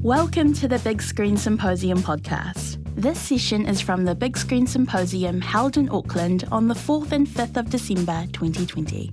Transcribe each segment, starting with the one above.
Welcome to the Big Screen Symposium podcast. This session is from the Big Screen Symposium held in Auckland on the 4th and 5th of December 2020.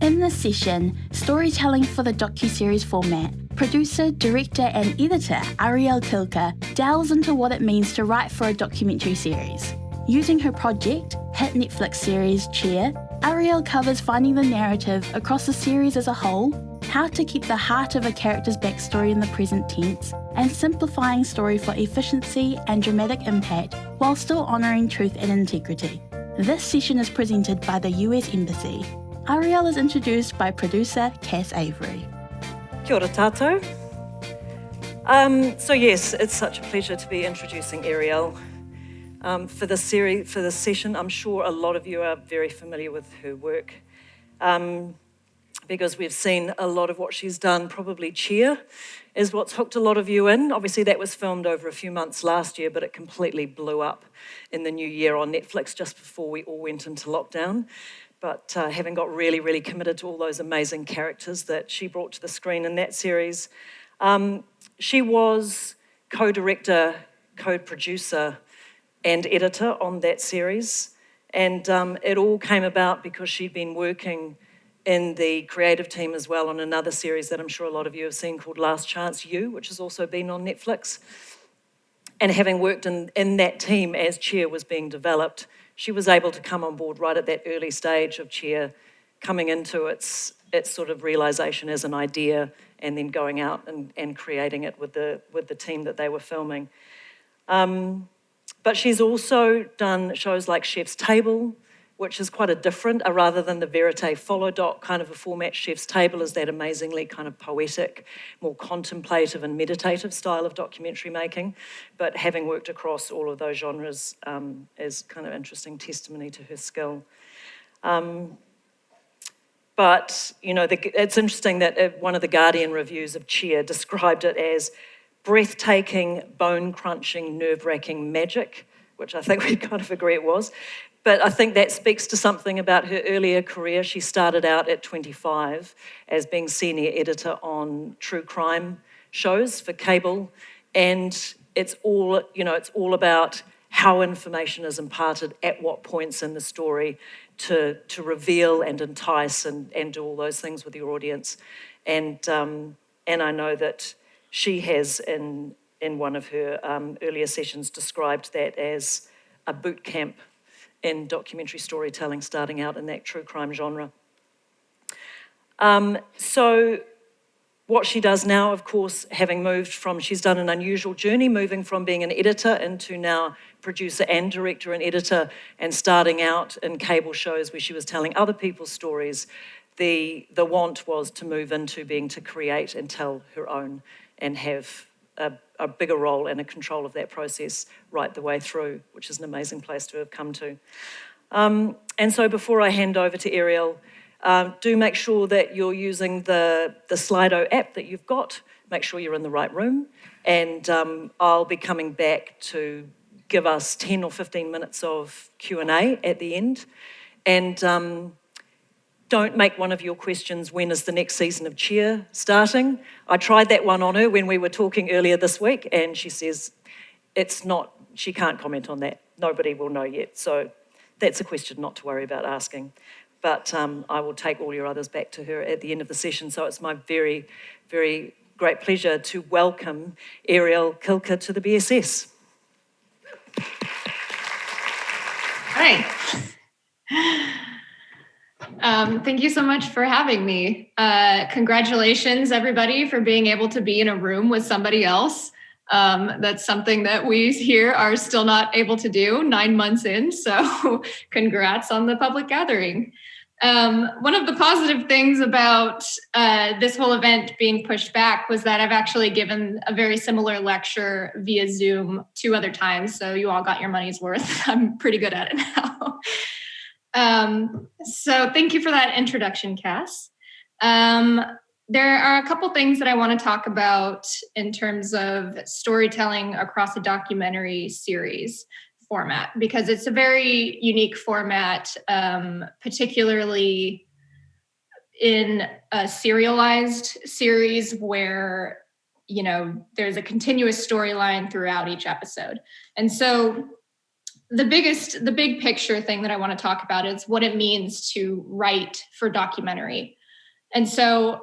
In this session, storytelling for the docuseries format, producer, director and editor Arielle Kilker delves into what it means to write for a documentary series. Using her project, hit Netflix series Cheer, Arielle covers finding the narrative across the series as a whole, how to keep the heart of a character's backstory in the present tense, and simplifying story for efficiency and dramatic impact while still honouring truth and integrity. This session is presented by the US Embassy. Arielle is introduced by producer Cass Avery. Kia ora tātou. So yes, it's such a pleasure to be introducing Arielle for this session. I'm sure a lot of you are very familiar with her work because we've seen a lot of what she's done. Probably Cheer is what's hooked a lot of you in. Obviously that was filmed over a few months last year, but it completely blew up in the new year on Netflix just before we all went into lockdown. But having got really, really committed to all those amazing characters that she brought to the screen in that series. She was co-director, co-producer and editor on that series. And it all came about because she'd been working in the creative team as well on another series that I'm sure a lot of you have seen called Last Chance U, which has also been on Netflix. And having worked in that team as Cheer was being developed, she was able to come on board right at that early stage of Cheer, coming into its sort of realisation as an idea and then going out and creating it with the team that they were filming. But she's also done shows like Chef's Table, which is quite a different, rather than the verite follow doc kind of a format. Chef's Table is that amazingly kind of poetic, more contemplative and meditative style of documentary making. But having worked across all of those genres is kind of interesting testimony to her skill. But, you know, it's interesting that one of the Guardian reviews of Cheer described it as breathtaking, bone-crunching, nerve-wracking magic, which I think we'd kind of agree it was. But I think that speaks to something about her earlier career. She started out at 25 as being senior editor on true crime shows for cable. And it's all about how information is imparted at what points in the story to reveal and entice and do all those things with your audience. And I know that she has, in one of her earlier sessions, described that as a boot camp in documentary storytelling, starting out in that true crime genre. So what she does now, of course, she's done an unusual journey, moving from being an editor into now producer and director and editor, and starting out in cable shows where she was telling other people's stories. The want was to move into being to create and tell her own and have a bigger role and a control of that process right the way through, which is an amazing place to have come to. And so before I hand over to Arielle, do make sure that you're using the Slido app that you've got. Make sure you're in the right room. And I'll be coming back to give us 10 or 15 minutes of Q&A at the end. And don't make one of your questions, when is the next season of Cheer starting? I tried that one on her when we were talking earlier this week, and she says she can't comment on that. Nobody will know yet. So that's a question not to worry about asking. But I will take all your others back to her at the end of the session. So it's my very, very great pleasure to welcome Arielle Kilker to the BSS. Hi. Thank you so much for having me. Congratulations, everybody, for being able to be in a room with somebody else. That's something that we here are still not able to do 9 months in. So congrats on the public gathering. One of the positive things about this whole event being pushed back was that I've actually given a very similar lecture via Zoom 2 other times. So you all got your money's worth. I'm pretty good at it now. So thank you for that introduction, Cass. There are a couple things that I want to talk about in terms of storytelling across a documentary series format, because it's a very unique format, particularly in a serialized series where there's a continuous storyline throughout each episode. And so the big picture thing that I want to talk about is what it means to write for documentary. And so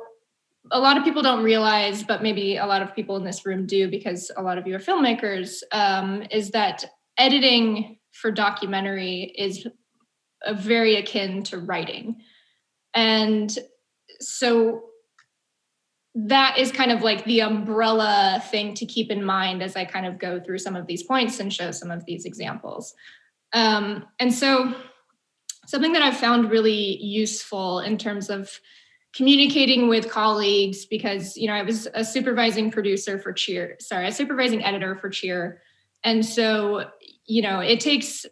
a lot of people don't realize, but maybe a lot of people in this room do because a lot of you are filmmakers, is that editing for documentary is very akin to writing. And so that is kind of like the umbrella thing to keep in mind as I kind of go through some of these points and show some of these examples. And so something that I've found really useful in terms of communicating with colleagues, because, I was a supervising editor for Cheer. And so, it takes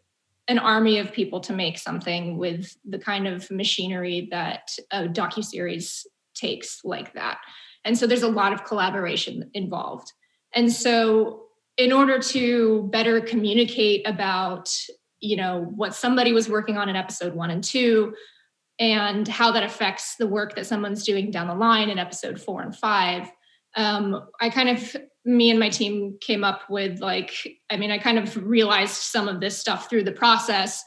an army of people to make something with the kind of machinery that a docuseries takes like that. And so there's a lot of collaboration involved. And so in order to better communicate about, what somebody was working on in episode 1 and 2, and how that affects the work that someone's doing down the line in episode 4 and 5, me and my team came up with I kind of realized some of this stuff through the process.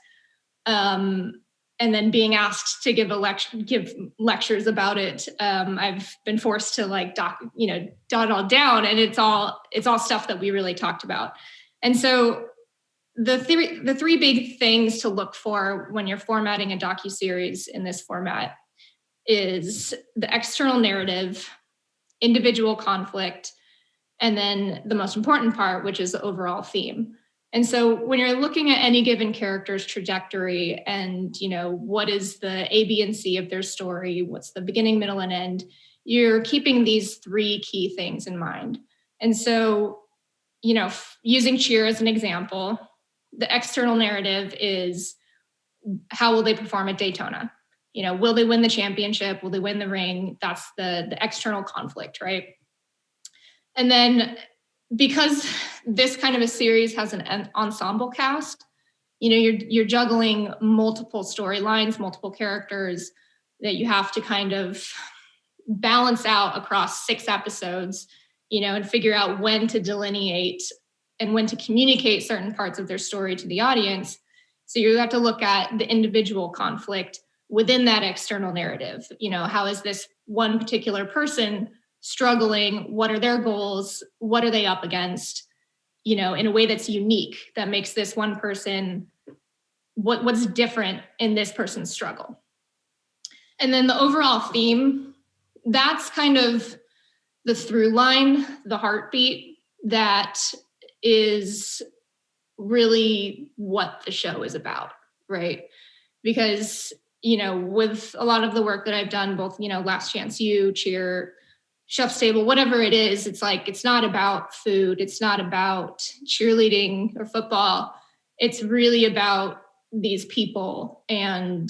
And then being asked to give lectures about it, I've been forced to dot it all down, and it's all stuff that we really talked about. And so the three big things to look for when you're formatting a docuseries in this format is the external narrative, individual conflict, and then the most important part, which is the overall theme. And so when you're looking at any given character's trajectory and, what is the A, B, and C of their story, what's the beginning, middle, and end, you're keeping these three key things in mind. And so, using Cheer as an example, the external narrative is how will they perform at Daytona? Will they win the championship? Will they win the ring? That's the external conflict, right? And then because this kind of a series has an ensemble cast, you're juggling multiple storylines, multiple characters that you have to kind of balance out across 6 episodes, and figure out when to delineate and when to communicate certain parts of their story to the audience. So you have to look at the individual conflict within that external narrative. How is this one particular person struggling? What are their goals? What are they up against? In a way that's unique, that makes this one person, what's different in this person's struggle. And then the overall theme, that's kind of the through line, the heartbeat, that is really what the show is about, right? Because, with a lot of the work that I've done, both, Last Chance U, Cheer, Chef's Table, whatever it is, it's not about food. It's not about cheerleading or football. It's really about these people and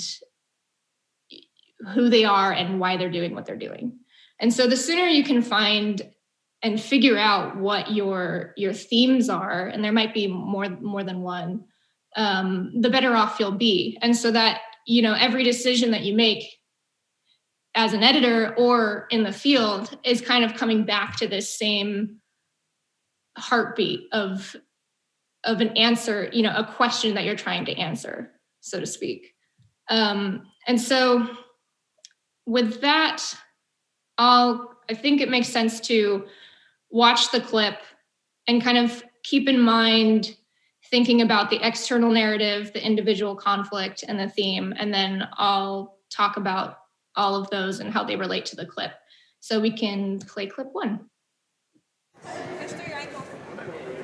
who they are and why they're doing what they're doing. And so the sooner you can find and figure out what your themes are, and there might be more than one, the better off you'll be. And so that, every decision that you make as an editor or in the field is kind of coming back to this same heartbeat of an answer, a question that you're trying to answer, so to speak. And so with that, I think it makes sense to watch the clip and kind of keep in mind thinking about the external narrative, the individual conflict, and the theme. And then I'll talk about all of those and how they relate to the clip. So we can play clip 1.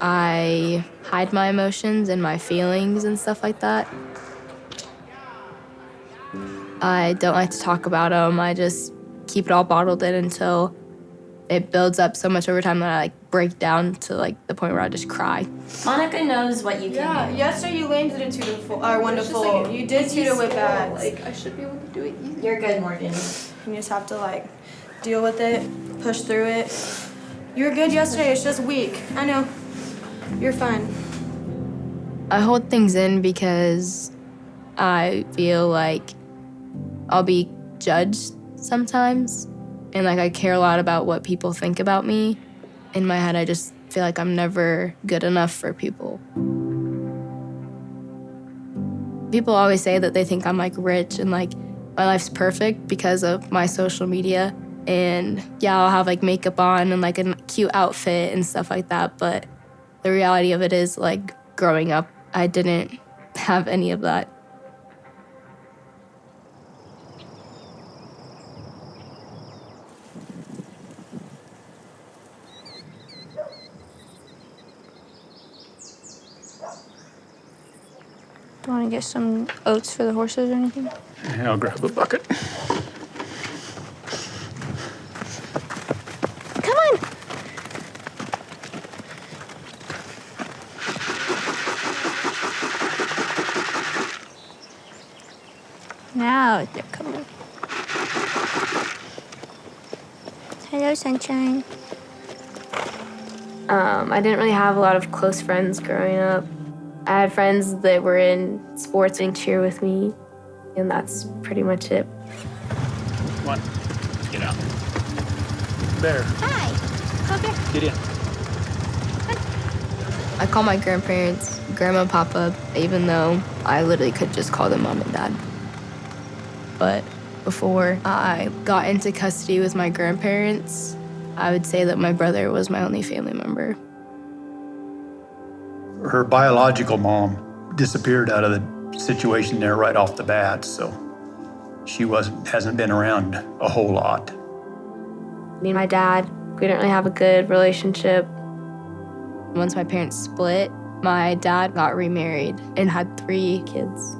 I hide my emotions and my feelings and stuff like that. I don't like to talk about them. I just keep it all bottled in until it builds up so much over time that I break down to the point where I just cry. Monica knows what you can do. Yeah, yesterday you landed a 1 to 4. You did tutor with that. I should be able to do it easy. You're good, Morgan. You just have to deal with it, push through it. You were good yesterday, it's just weak. I know. You're fine. I hold things in because I feel like I'll be judged sometimes. And I care a lot about what people think about me. In my head, I just feel like I'm never good enough for people. People always say that they think I'm like rich and like my life's perfect because of my social media. And yeah, I'll have like makeup on and like a cute outfit and stuff like that. But the reality of it is like growing up, I didn't have any of that. Do you want to get some oats for the horses or anything? Yeah, I'll grab a bucket. Come on! Now they're coming. Hello, sunshine. I didn't really have a lot of close friends growing up. I had friends that were in sports and cheer with me, and that's pretty much it. Come on, let's get out. Bear. Hi. Come here. Get in. I call my grandparents Grandma and Papa, even though I literally could just call them Mom and Dad. But before I got into custody with my grandparents, I would say that my brother was my only family member. Her biological mom disappeared out of the situation there right off the bat, so she hasn't been around a whole lot. Me and my dad, we didn't really have a good relationship. Once my parents split, my dad got remarried and had 3 kids.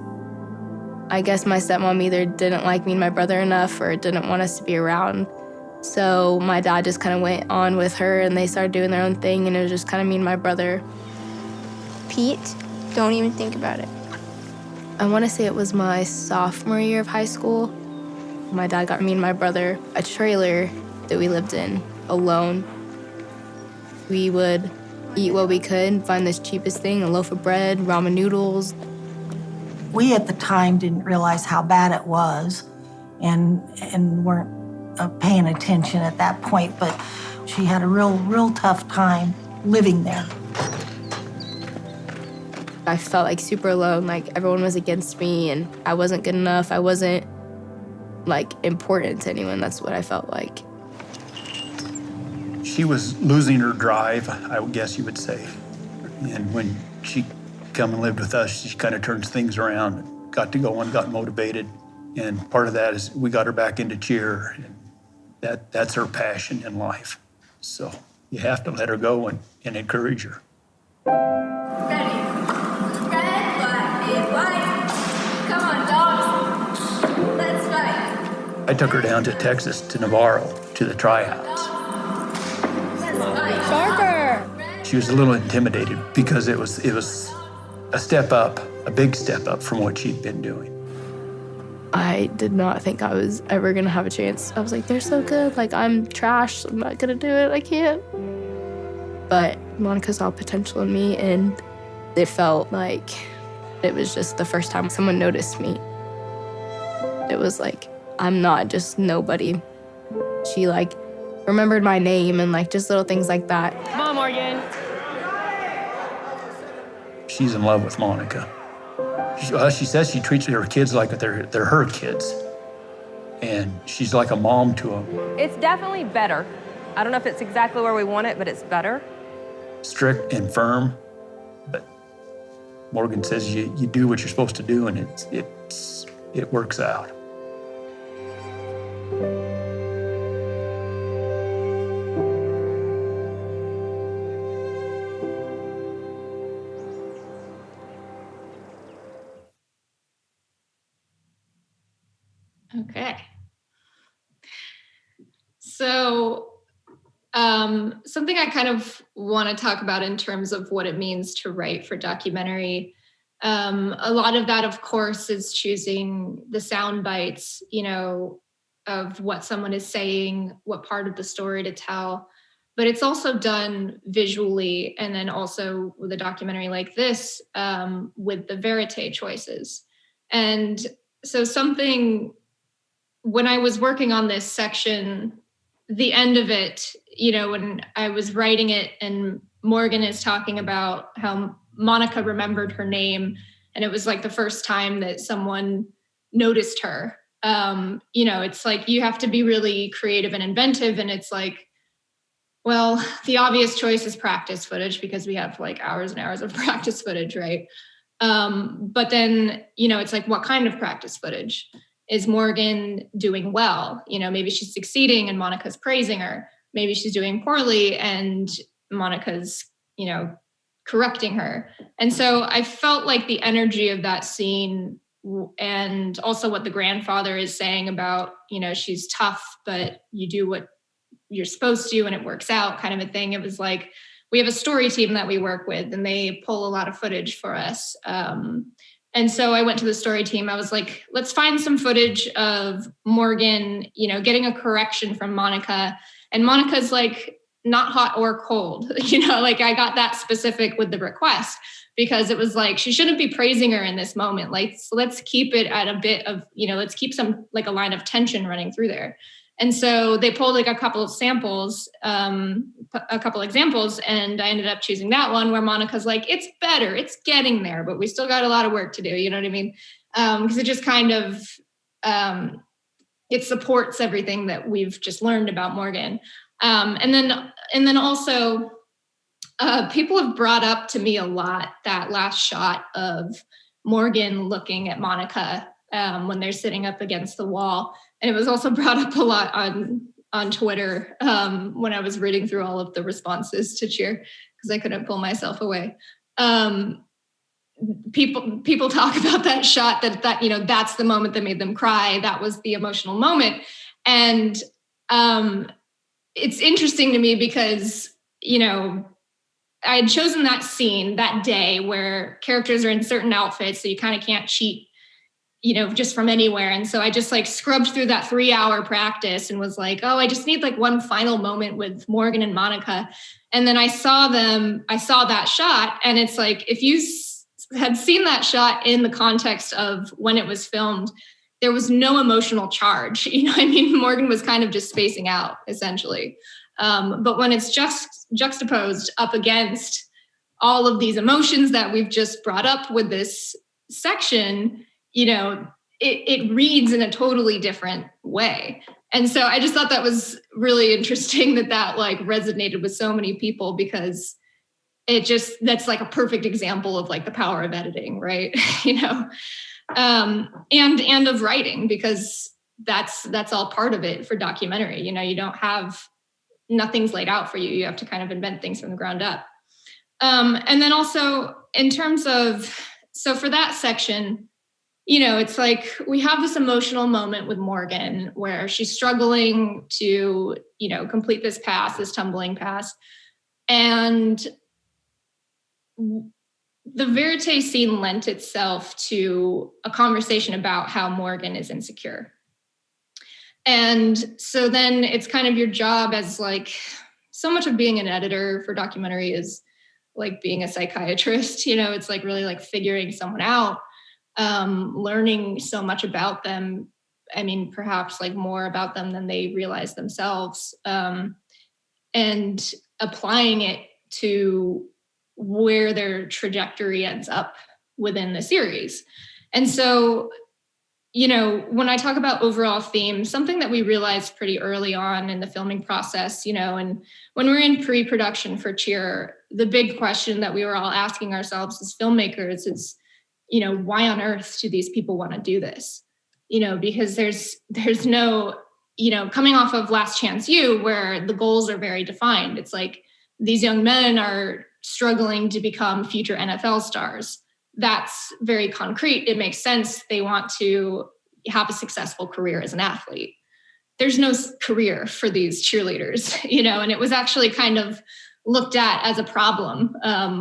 I guess my stepmom either didn't like me and my brother enough or didn't want us to be around. So my dad just kind of went on with her and they started doing their own thing, and it was just kind of me and my brother. Pete, don't even think about it. I want to say it was my sophomore year of high school. My dad got me and my brother a trailer that we lived in alone. We would eat what we could, find this cheapest thing, a loaf of bread, ramen noodles. We at the time didn't realize how bad it was and weren't paying attention at that point, but she had a real tough time living there. I felt like super alone, like everyone was against me and I wasn't good enough. I wasn't like important to anyone. That's what I felt like. She was losing her drive, I would guess you would say. And when she come and lived with us, she kind of turns things around, got to go and got motivated. And part of that is we got her back into cheer. And that's her passion in life. So you have to let her go and encourage her. Ready. Red, black, white. Come on, dogs. Let's fight. I took her down to Texas, to Navarro, to the tryouts. She was a little intimidated because it was a step up, a big step up from what she'd been doing. I did not think I was ever gonna have a chance. I was like, they're so good. Like, I'm trash. I'm not gonna do it. I can't. But Monica saw potential in me, and it felt like it was just the first time someone noticed me. It was like, I'm not just nobody. She like remembered my name and like just little things like that. Come on, Morgan. She's in love with Monica. She says she treats her kids like they're her kids. And she's like a mom to them. It's definitely better. I don't know if it's exactly where we want it, but it's better. Strict and firm, but Morgan says you do what you're supposed to do, and it works out. Okay. So something I kind of want to talk about in terms of what it means to write for documentary. A lot of that, of course, is choosing the sound bites, of what someone is saying, what part of the story to tell. But it's also done visually, and then also with a documentary like this, with the verite choices. And so when I was working on this section, the end of it, when I was writing it and Morgan is talking about how Monica remembered her name, and it was like the first time that someone noticed her. It's like you have to be really creative and inventive, and it's like, well, the obvious choice is practice footage because we have like hours and hours of practice footage, right? But then, it's like, what kind of practice footage? Is Morgan doing well? Maybe she's succeeding and Monica's praising her. Maybe she's doing poorly and Monica's, correcting her. And so I felt like the energy of that scene, and also what the grandfather is saying about, she's tough, but you do what you're supposed to and it works out, kind of a thing. It was like, we have a story team that we work with and they pull a lot of footage for us. And so I went to the story team. I was like, let's find some footage of Morgan, getting a correction from Monica. And Monica's like, not hot or cold, like I got that specific with the request because it was like, she shouldn't be praising her in this moment. Like, so let's keep it at a bit of, let's keep some, like a line of tension running through there. And so they pulled like a couple of samples, a couple examples, and I ended up choosing that one where Monica's like, it's better, it's getting there, but we still got a lot of work to do. You know what I mean? Because it just kind of, it supports everything that we've just learned about Morgan. And then also, people have brought up to me a lot that last shot of Morgan looking at Monica when they're sitting up against the wall. And it was also brought up a lot on Twitter when I was reading through all of the responses to Cheer, because I couldn't pull myself away. People talk about that shot that that's the moment that made them cry. That was the emotional moment. And it's interesting to me because, I had chosen that scene that day where characters are in certain outfits, so you kind of can't cheat, just from anywhere. And so I just like scrubbed through that 3-hour practice and was like, oh, I just need like one final moment with Morgan and Monica. And then I saw that shot, and it's like, if you had seen that shot in the context of when it was filmed, there was no emotional charge. Morgan was kind of just spacing out essentially. But when it's just juxtaposed up against all of these emotions that we've just brought up with this section, it reads in a totally different way. And so I just thought that was really interesting that like resonated with so many people, because that's like a perfect example of like the power of editing, right? And of writing, because that's all part of it for documentary. You don't have, nothing's laid out for you. You have to kind of invent things from the ground up. And then also in terms of, so for that section, it's like we have this emotional moment with Morgan where she's struggling to, complete this tumbling pass. And the verite scene lent itself to a conversation about how Morgan is insecure. And so then it's kind of your job as like, so much of being an editor for documentary is like being a psychiatrist, it's like really like figuring someone out, learning so much about them. Perhaps like more about them than they realize themselves, and applying it to where their trajectory ends up within the series. And so, when I talk about overall theme, something that we realized pretty early on in the filming process, and when we're in pre-production for Cheer, the big question that we were all asking ourselves as filmmakers is, why on earth do these people want to do this? Because there's no, coming off of Last Chance U, where the goals are very defined. It's like these young men are struggling to become future NFL stars. That's very concrete. It makes sense. They want to have a successful career as an athlete. There's no career for these cheerleaders, and it was actually kind of looked at as a problem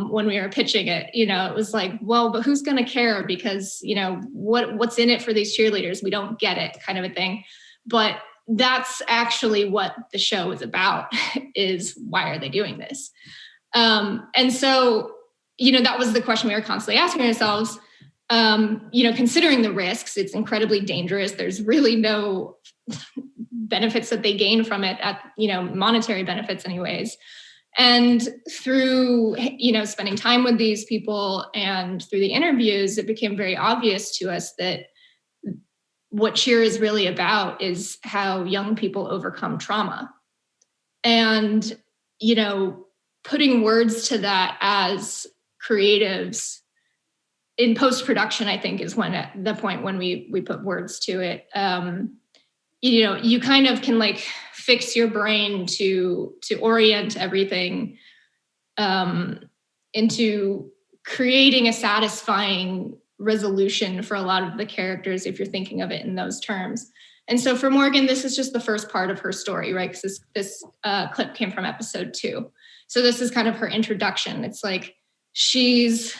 when we were pitching it. It was like, well, but who's going to care? Because, what's in it for these cheerleaders? We don't get it, kind of a thing. But that's actually what the show is about, is why are they doing this? And so, that was the question we were constantly asking ourselves. considering the risks, it's incredibly dangerous. There's really no benefits that they gain from it monetary benefits anyways. And through, spending time with these people and through the interviews, it became very obvious to us that what Cheer is really about is how young people overcome trauma. And, putting words to that as creatives in post-production, I think, is when at the point when we put words to it. You kind of can like fix your brain to orient everything into creating a satisfying resolution for a lot of the characters if you're thinking of it in those terms. And so for Morgan, this is just the first part of her story, right? Because this clip came from episode 2. So this is kind of her introduction. It's like she's,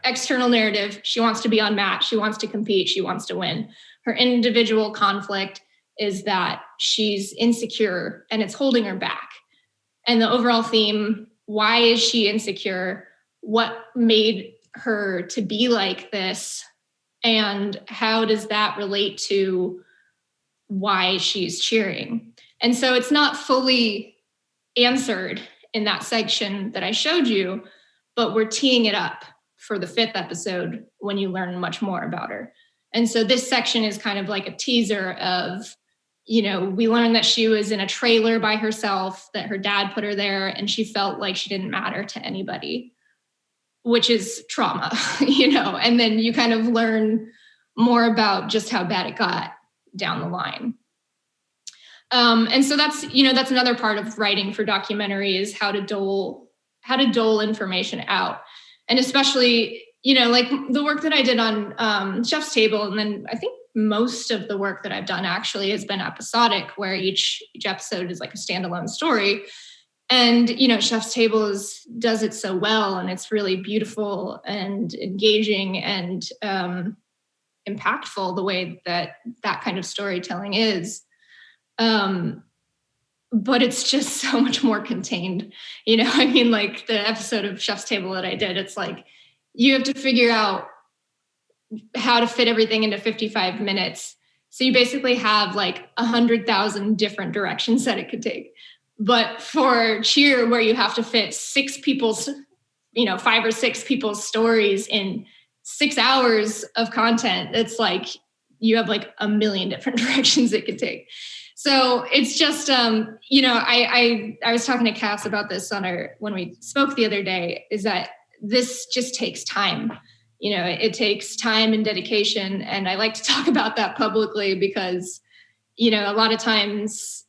external narrative. She wants to be on match. She wants to compete. She wants to win. Her individual conflict is that she's insecure and it's holding her back. And the overall theme, why is she insecure? What made her to be like this? And how does that relate to why she's cheering? And so it's not fully answered in that section that I showed you, but we're teeing it up for the 5th episode when you learn much more about her. And so this section is kind of like a teaser of, we learned that she was in a trailer by herself, that her dad put her there, and she felt like she didn't matter to anybody, which is trauma, and then you kind of learn more about just how bad it got down the line. And so that's another part of writing for documentary is how to dole information out. And especially, like the work that I did on Chef's Table, and then I think most of the work that I've done actually has been episodic, where each episode is like a standalone story. And, Chef's Table does it so well, and it's really beautiful and engaging and impactful the way that kind of storytelling is. But it's just so much more contained. Like the episode of Chef's Table that I did, it's like you have to figure out how to fit everything into 55 minutes. So you basically have like 100,000 different directions that it could take. But for Cheer, where you have to fit 5 or 6 people's stories in 6 hours of content, it's like you have like a million different directions it could take. So it's just, I was talking to Cass about this when we spoke the other day, is that this just takes time. It takes time and dedication. And I like to talk about that publicly because, a lot of times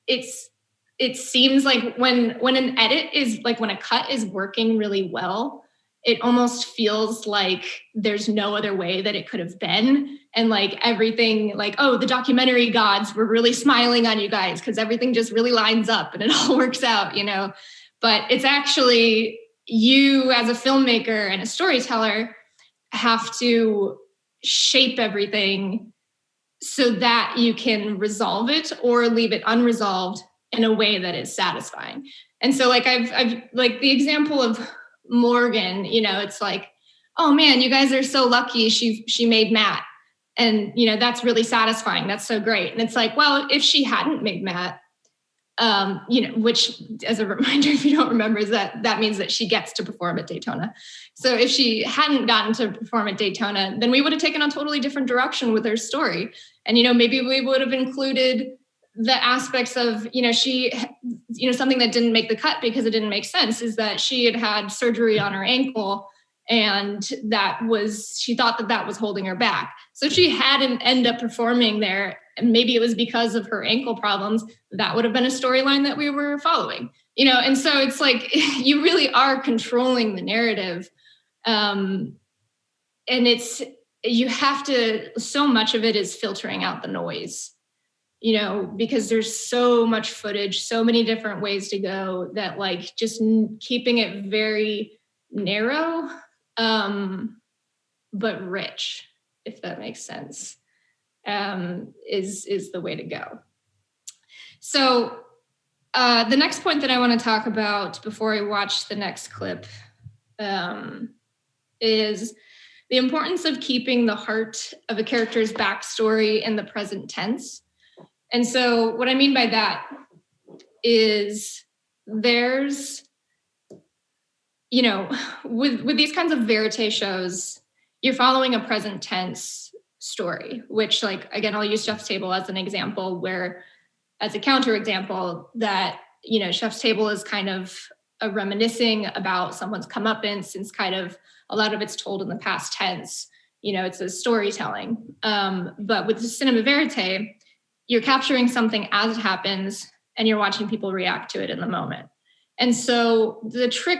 it seems like when an edit is like, when a cut is working really well, it almost feels like there's no other way that it could have been. And like everything, like, oh, the documentary gods were really smiling on you guys because everything just really lines up and it all works out, But it's actually you as a filmmaker and a storyteller have to shape everything so that you can resolve it or leave it unresolved in a way that is satisfying. And so like I've like the example of Morgan, it's like, oh man, you guys are so lucky she made Matt. And, that's really satisfying. That's so great. And it's like, well, if she hadn't made Matt, which as a reminder, if you don't remember, is that means that she gets to perform at Daytona. So if she hadn't gotten to perform at Daytona, then we would have taken a totally different direction with her story. And, maybe we would have included the aspects of, she, something that didn't make the cut because it didn't make sense is that she had surgery on her ankle, and she thought that was holding her back. So she hadn't end up performing there, and maybe it was because of her ankle problems, that would have been a storyline that we were following, and so it's like, you really are controlling the narrative. And you have to, so much of it is filtering out the noise, because there's so much footage, so many different ways to go that like just keeping it very narrow, but rich, if that makes sense, is the way to go. So the next point that I want to talk about before I watch the next clip is the importance of keeping the heart of a character's backstory in the present tense. And so what I mean by that is there's, you know, with these kinds of verite shows, you're following a present tense story, which, like, again, I'll use Chef's Table as an example, where as a counterexample that, you know, Chef's Table is kind of a reminiscing about someone's comeuppance, since kind of a lot of it's told in the past tense. You know, it's a storytelling. But with the cinema verite, you're capturing something as it happens and you're watching people react to it in the moment. And so the trick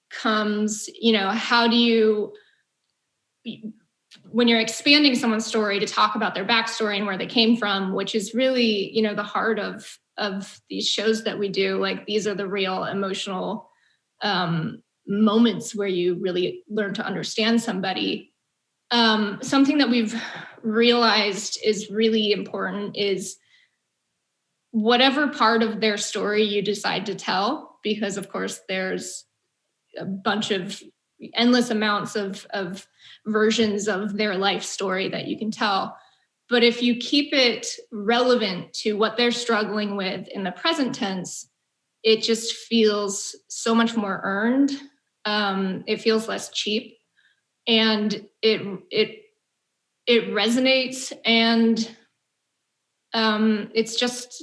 comes, you know, how do you, when you're expanding someone's story, to talk about their backstory and where they came from, which is really, you know, the heart of these shows that we do. Like, these are the real emotional moments where you really learn to understand somebody. Something that we've realized is really important is whatever part of their story you decide to tell, because of course there's a bunch of endless amounts of versions of their life story that you can tell. But if you keep it relevant to what they're struggling with in the present tense, it just feels so much more earned. It feels less cheap, and it resonates, and it's just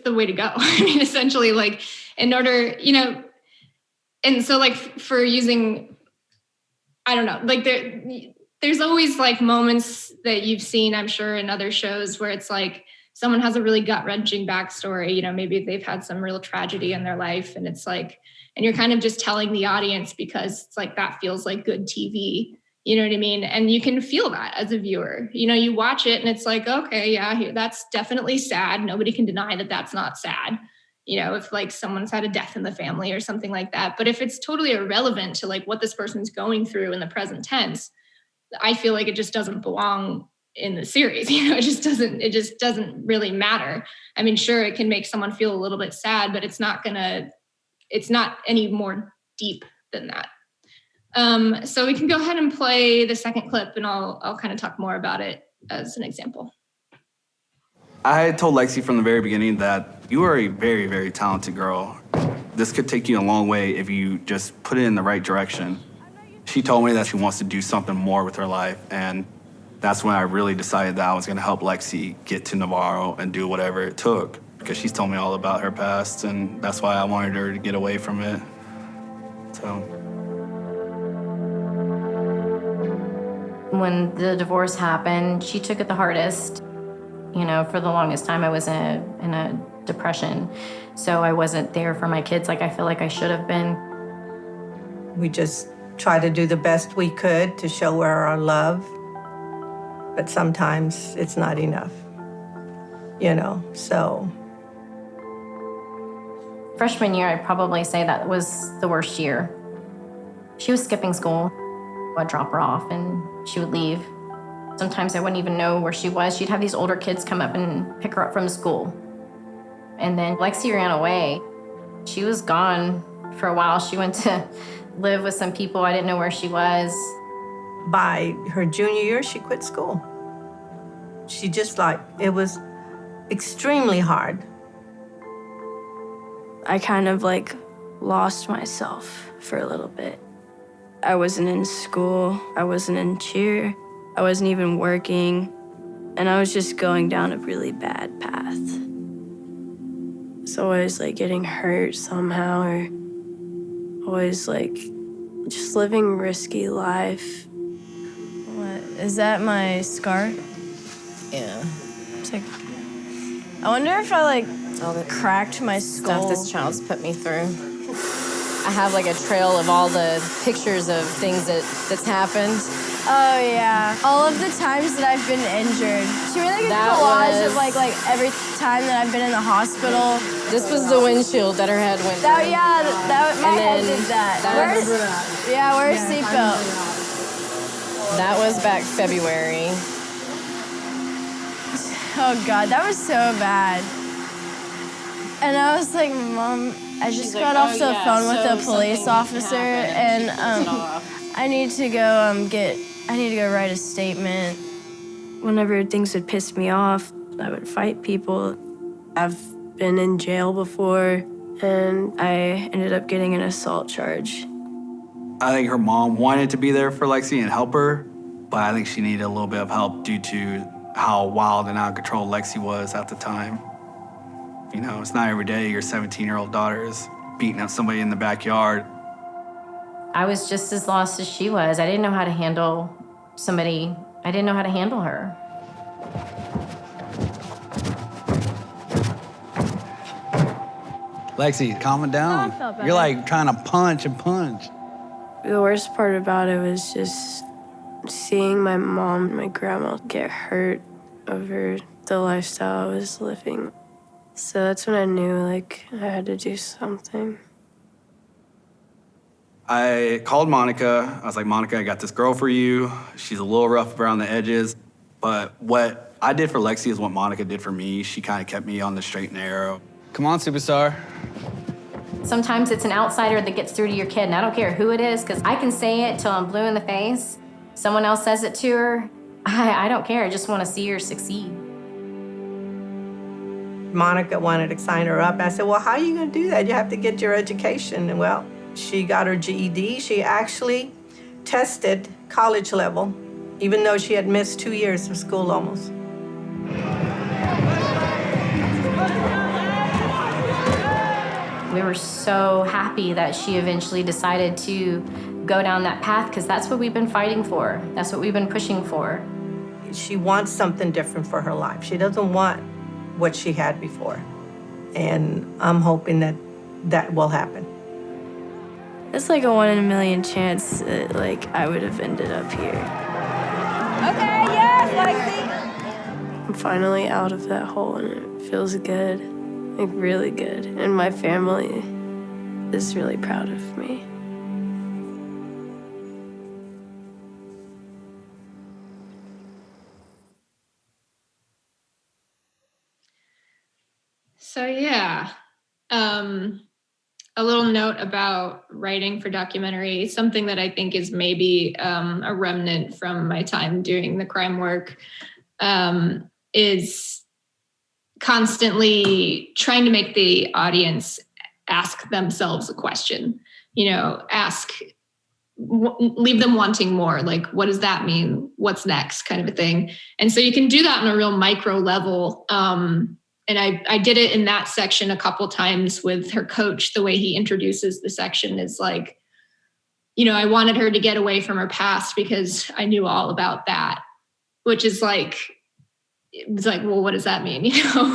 the way to go. I mean, essentially, like, in order, you know, and so, like, for using, I don't know, like, there's always like moments that you've seen, I'm sure, in other shows where it's like someone has a really gut-wrenching backstory. You know, maybe they've had some real tragedy in their life, and it's like, and you're kind of just telling the audience because it's like, that feels like good TV. You know what I mean? And you can feel that as a viewer. You know, you watch it and it's like, okay, yeah, that's definitely sad. Nobody can deny that that's not sad. You know, if like someone's had a death in the family or something like that. But if it's totally irrelevant to like what this person's going through in the present tense, I feel like it just doesn't belong in the series. You know, it just doesn't really matter. I mean, sure, it can make someone feel a little bit sad, but it's not any more deep than that. So we can go ahead and play the second clip, and I'll kind of talk more about it as an example. I had told Lexi from the very beginning that you are a very, very talented girl. This could take you a long way if you just put it in the right direction. She told me that she wants to do something more with her life, and that's when I really decided that I was gonna help Lexi get to Navarro and do whatever it took, because she's told me all about her past, and that's why I wanted her to get away from it. So. When the divorce happened, she took it the hardest. You know, for the longest time, I was in a depression. So I wasn't there for my kids like I feel like I should have been. We just tried to do the best we could to show her our love. But sometimes it's not enough, you know, so. Freshman year, I'd probably say that was the worst year. She was skipping school. I'd drop her off and she would leave. Sometimes I wouldn't even know where she was. She'd have these older kids come up and pick her up from school. And then Lexi ran away. She was gone for a while. She went to live with some people. I didn't know where she was. By her junior year, she quit school. She just it was extremely hard. I kind of like lost myself for a little bit. I wasn't in school. I wasn't in cheer. I wasn't even working. And I was just going down a really bad path. So always like getting hurt somehow, or always like just living risky life. What, is that my scar? Yeah. It's like, I wonder if I like cracked my skull. Stuff this child's put me through. I have like a trail of all the pictures of things that's happened. Oh yeah, all of the times that I've been injured. She made like a collage of like every time that I've been in the hospital. This was the windshield that her head went through. My head did that. Where's seatbelt? That was back February. Oh God, that was so bad. And I was like, Mom, I just got off the phone with a police officer, and I need to go write a statement. Whenever things would piss me off, I would fight people. I've been in jail before, and I ended up getting an assault charge. I think her mom wanted to be there for Lexi and help her, but I think she needed a little bit of help due to how wild and out of control Lexi was at the time. You know, it's not every day your 17-year-old daughter is beating up somebody in the backyard. I was just as lost as she was. I didn't know how to handle somebody. I didn't know how to handle her. Lexi, calm it down. You're like trying to punch and punch. The worst part about it was just seeing my mom and my grandma get hurt over the lifestyle I was living. So that's when I knew, like, I had to do something. I called Monica. I was like, Monica, I got this girl for you. She's a little rough around the edges, but what I did for Lexi is what Monica did for me. She kind of kept me on the straight and narrow. Come on, superstar. Sometimes it's an outsider that gets through to your kid, and I don't care who it is, because I can say it till I'm blue in the face. Someone else says it to her. I don't care. I just want to see her succeed. Monica wanted to sign her up. I said, well, how are you going to do that? You have to get your education. And well, she got her GED. She actually tested college level, even though she had missed 2 years of school almost. We were so happy that she eventually decided to go down that path, because that's what we've been fighting for. That's what we've been pushing for. She wants something different for her life. She doesn't want what she had before. And I'm hoping that that will happen. It's like a 1 in a million chance that, like, I would have ended up here. Okay, yes, Lexi. I'm finally out of that hole, and it feels good, like really good. And my family is really proud of me. So yeah, a little note about writing for documentary, something that I think is maybe a remnant from my time doing the crime work, is constantly trying to make the audience ask themselves a question, leave them wanting more. Like, what does that mean? What's next, kind of a thing. And so you can do that on a real micro level. And I did it in that section a couple times with her coach. The way he introduces the section is like, I wanted her to get away from her past because I knew all about that, which is like, it's like, well, what does that mean?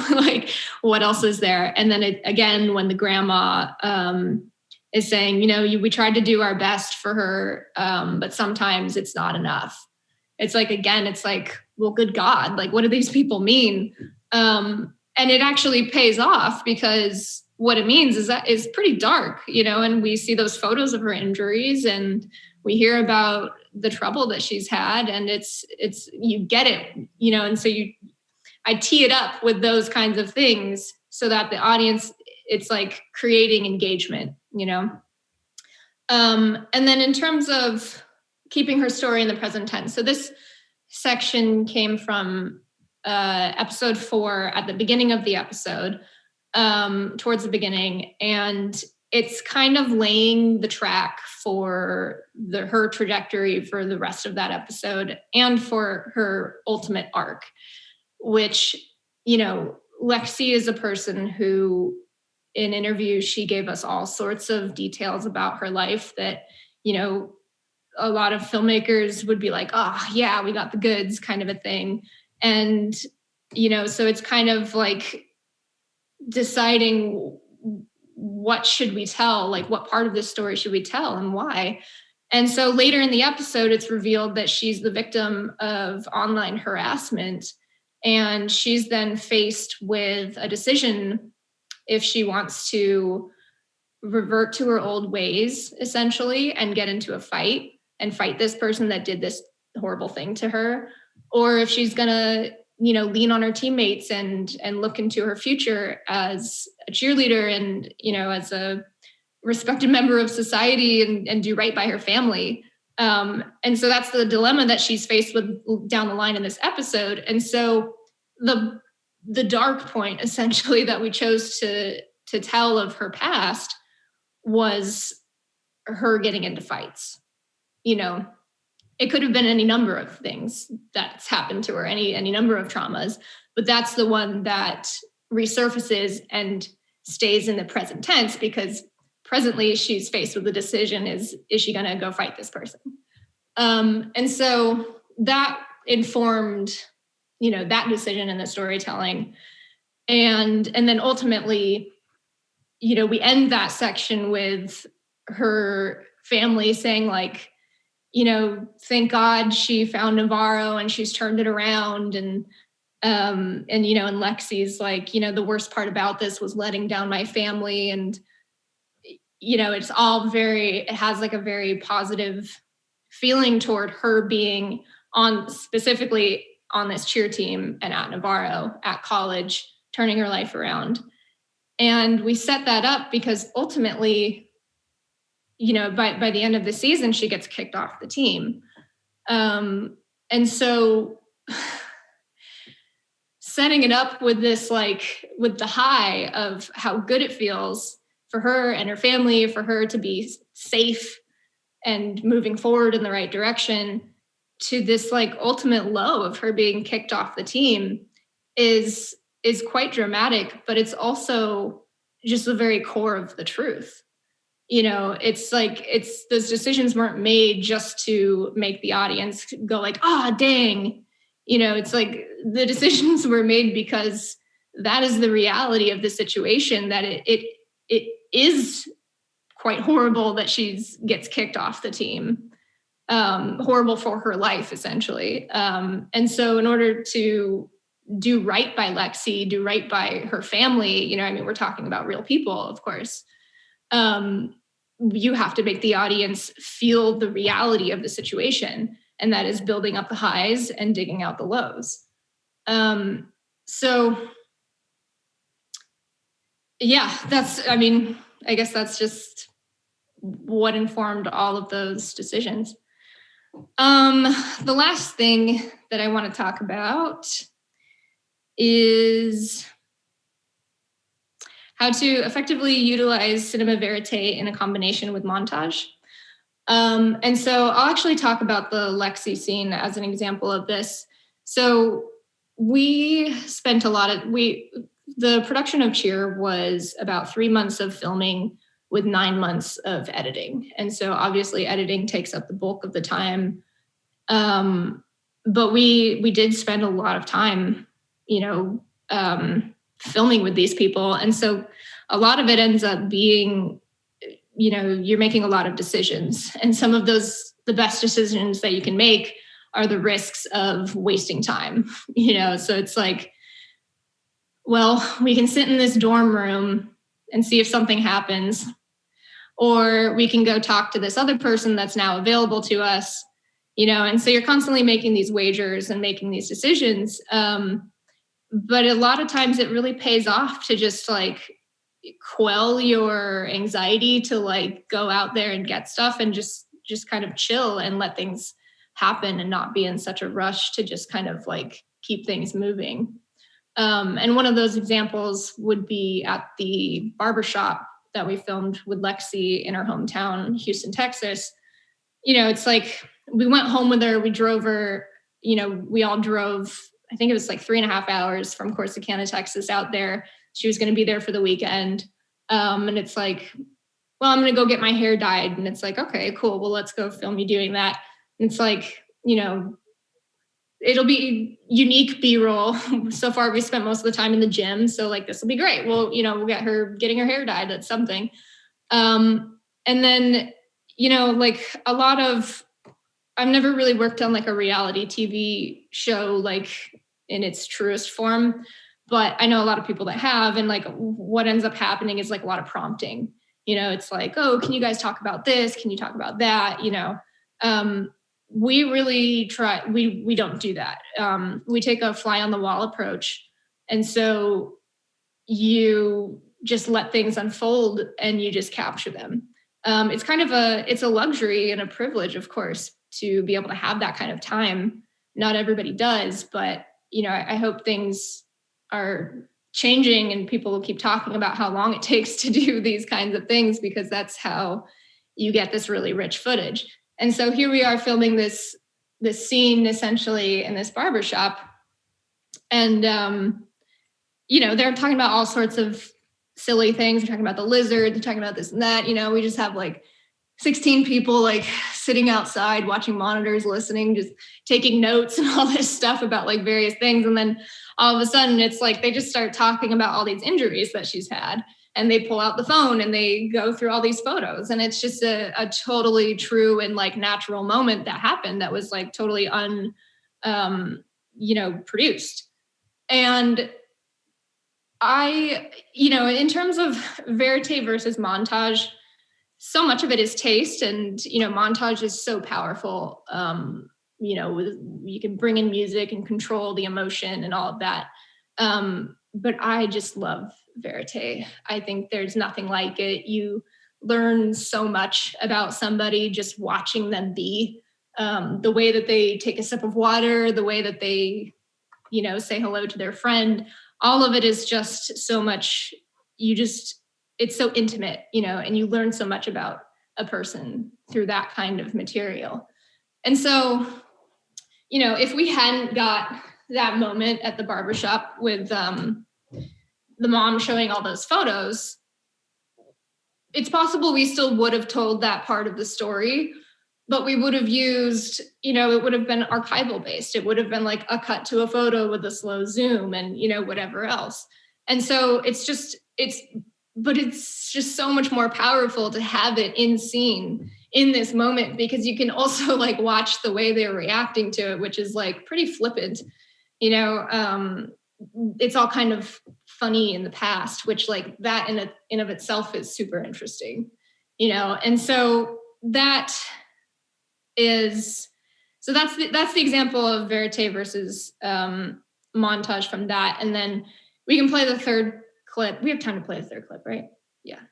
Like, what else is there? And then again, when the grandma is saying, we tried to do our best for her, but sometimes it's not enough. It's like, again, it's like, well, good God, like, what do these people mean? And it actually pays off, because what it means is that it's pretty dark, and we see those photos of her injuries and we hear about the trouble that she's had, and it's you get it, and so I tee it up with those kinds of things so that the audience, it's like creating engagement, and then in terms of keeping her story in the present tense. So this section came from episode 4 at the beginning of the episode, towards the beginning. And it's kind of laying the track for her trajectory for the rest of that episode and for her ultimate arc, which, Lexi is a person who, in interviews, she gave us all sorts of details about her life that, a lot of filmmakers would be like, oh yeah, we got the goods, kind of a thing. And, so it's kind of like deciding what should we tell, like what part of this story should we tell and why. And so later in the episode, it's revealed that she's the victim of online harassment. And she's then faced with a decision if she wants to revert to her old ways, essentially, and get into a fight and fight this person that did this horrible thing to her, or if she's going to, lean on her teammates and look into her future as a cheerleader and, as a respected member of society and do right by her family. And so that's the dilemma that she's faced with down the line in this episode. And so the dark point essentially that we chose to tell of her past was her getting into fights. You know, it could have been any number of things that's happened to her, any number of traumas, but that's the one that resurfaces and stays in the present tense because presently she's faced with the decision, is she going to go fight this person? And so that informed, you know, that decision in the storytelling. And then ultimately, you know, we end that section with her family saying like, you know, thank God she found Navarro and she's turned it around. And you know, and Lexi's like, you know, the worst part about this was letting down my family. And, you know, it's all it has like a very positive feeling toward her being specifically on this cheer team and at Navarro at college, turning her life around. And we set that up because ultimately, you know, by the end of the season, she gets kicked off the team. And so setting it up with this, like with the high of how good it feels for her and her family, for her to be safe and moving forward in the right direction, to this like ultimate low of her being kicked off the team is quite dramatic, but it's also just the very core of the truth. You know, it's like, those decisions weren't made just to make the audience go like, dang. You know, it's like the decisions were made because that is the reality of the situation, that it is quite horrible that she gets kicked off the team. Horrible for her life, essentially. And so in order to do right by Lexi, do right by her family, you know, I mean, we're talking about real people, of course. You have to make the audience feel the reality of the situation, and that is building up the highs and digging out the lows. So yeah, I guess that's just what informed all of those decisions. The last thing that I want to talk about is how to effectively utilize cinema verite in a combination with montage. And so I'll actually talk about the Lexi scene as an example of this. So we spent the production of Cheer was about 3 months of filming with 9 months of editing. And so obviously editing takes up the bulk of the time. But we did spend a lot of time, you know, filming with these people. And so a lot of it ends up being, you know, you're making a lot of decisions. And some of those, the best decisions that you can make are the risks of wasting time, you know? So it's like, well, we can sit in this dorm room and see if something happens, or we can go talk to this other person that's now available to us, you know? And so you're constantly making these wagers and making these decisions. But a lot of times it really pays off to just like quell your anxiety, to like go out there and get stuff and just kind of chill and let things happen and not be in such a rush to just kind of like keep things moving. And one of those examples would be at the barbershop that we filmed with Lexi in her hometown, Houston, Texas. You know, it's like we went home with her, we drove her, you know, we all drove, I think it was like 3.5 hours from Corsicana, Texas out there. She was going to be there for the weekend. And it's like, well, I'm going to go get my hair dyed. And it's like, okay, cool. Well, let's go film you doing that. And it's like, you know, it'll be unique B-roll. So far, we spent most of the time in the gym. So like, this will be great. Well, you know, we'll get her getting her hair dyed. That's something. And then, you know, like I've never really worked on like a reality TV show, like in its truest form, but I know a lot of people that have, and like what ends up happening is like a lot of prompting. You know, it's like, oh, can you guys talk about this? Can you talk about that? You know, we really try, we don't do that. We take a fly on the wall approach. And so you just let things unfold and you just capture them. it's a luxury and a privilege, of course, to be able to have that kind of time. Not everybody does, but I hope things are changing and people will keep talking about how long it takes to do these kinds of things, because that's how you get this really rich footage. And so here we are filming this scene essentially in this barbershop. And, they're talking about all sorts of silly things. They're talking about the lizard, they're talking about this and that. We just have like 16 people like sitting outside watching monitors, listening, just taking notes and all this stuff about like various things. And then all of a sudden it's like they just start talking about all these injuries that she's had, and they pull out the phone and they go through all these photos. And it's just a totally true and like natural moment that happened that was like totally produced. And in terms of verite versus montage, so much of it is taste, and montage is so powerful. You can bring in music and control the emotion and all of that. But I just love verite. I think there's nothing like it. You learn so much about somebody just watching them be. The way that they take a sip of water, the way that they, say hello to their friend. All of it is just so much. It's so intimate, and you learn so much about a person through that kind of material. And so, if we hadn't got that moment at the barbershop with the mom showing all those photos, it's possible we still would have told that part of the story, but we would have used, it would have been archival based. It would have been like a cut to a photo with a slow zoom and, whatever else. And so it's just so much more powerful to have it in scene in this moment, because you can also like watch the way they're reacting to it, which is like pretty flippant. It's all kind of funny in the past, which like that in of itself is super interesting, and so that's the example of verite versus montage from that. And then we can play the third clip. We have time to play the third clip, right? Yeah.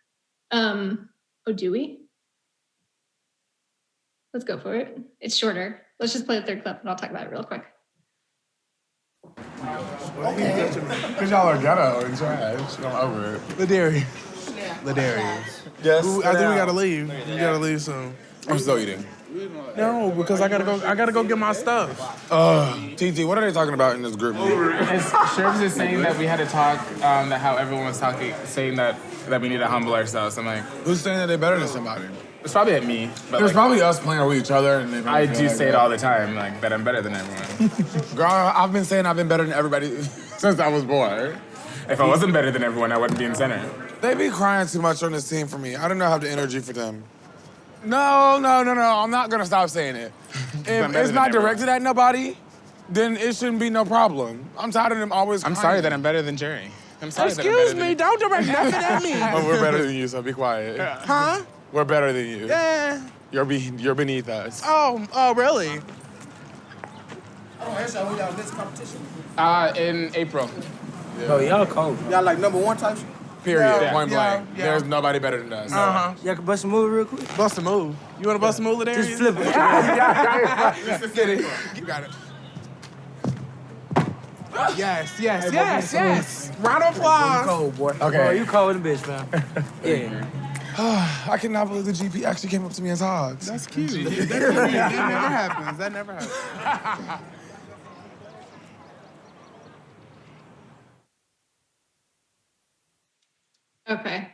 Do we? Let's go for it. It's shorter. Let's just play the third clip and I'll talk about it real quick. Okay. Because y'all are ghetto and trash. I'm over it. Ladarius. Yes. I think we gotta leave. We gotta leave soon. I'm still eating. No, because I gotta go get my stuff. TT, what are they talking about in this group? Sherbs is saying that we had to talk, that how everyone was talking, saying that we need to humble ourselves. I'm like, who's saying that they're better than somebody? It's probably at me. But there's probably us playing with each other. And I do say it all the time, like that I'm better than everyone. Girl, I've been saying I've been better than everybody since I was born. If I wasn't better than everyone, I wouldn't be in center. They be crying too much on this team for me. I do not have the energy for them. No. I'm not gonna stop saying it. If it's not directed at nobody, then it shouldn't be no problem. I'm tired of them always crying. I'm sorry that I'm better than Jerry. I'm sorry Excuse me, don't direct nothing at me. But we're better than you, so be quiet. Huh? We're better than you. Yeah. You're beneath us. Oh, really? Oh, that's how y'all this competition? In April. Yeah. Oh, y'all cold. Y'all like number one type shit? Period. Point blank. Yeah. There's nobody better than us. Uh-huh. Y'all can bust a move real quick? Bust a move. You want to bust a move, Ladarius? Just flip it. You got it. Yes. Round of applause. You cold, boy. Okay. Boy, you cold in the bitch, man. Yeah. I cannot believe the GP actually came up to me and hugs. That's cute. That never happens. Okay.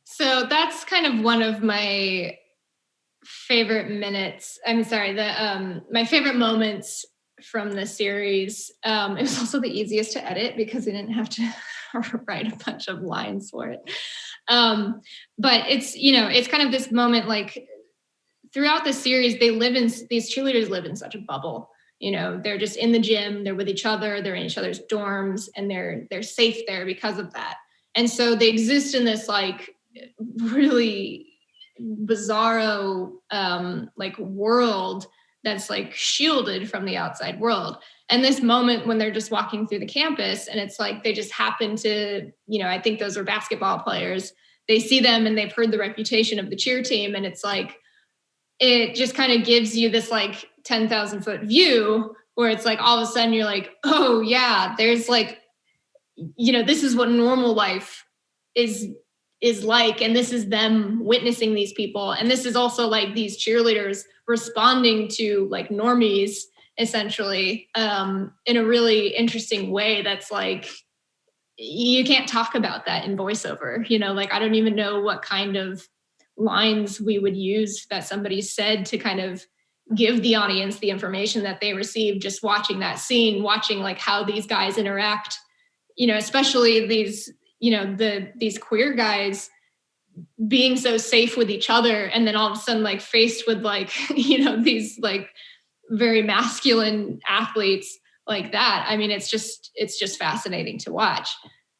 So that's kind of one of my favorite minutes. I'm sorry, my favorite moments from the series. It was also the easiest to edit because we didn't have to write a bunch of lines for it. But it's kind of this moment, like throughout the series, these cheerleaders live in such a bubble. They're just in the gym, they're with each other, they're in each other's dorms, and they're safe there because of that. And so they exist in this like really bizarro like world that's like shielded from the outside world. And this moment when they're just walking through the campus and it's like they just happen to, I think those were basketball players. they see them and they've heard the reputation of the cheer team. And it's like, it just kind of gives you this like 10,000 foot view where it's like, all of a sudden you're like, oh yeah, there's like, this is what normal life is like. And this is them witnessing these people. And this is also like these cheerleaders responding to like normies, essentially, in a really interesting way. That's like, you can't talk about that in voiceover, like, I don't even know what kind of lines we would use that somebody said to kind of give the audience the information that they received just watching that scene, watching like how these guys interact, especially these, these queer guys being so safe with each other. And then all of a sudden, like faced with like, these like very masculine athletes like that. I mean, it's just fascinating to watch.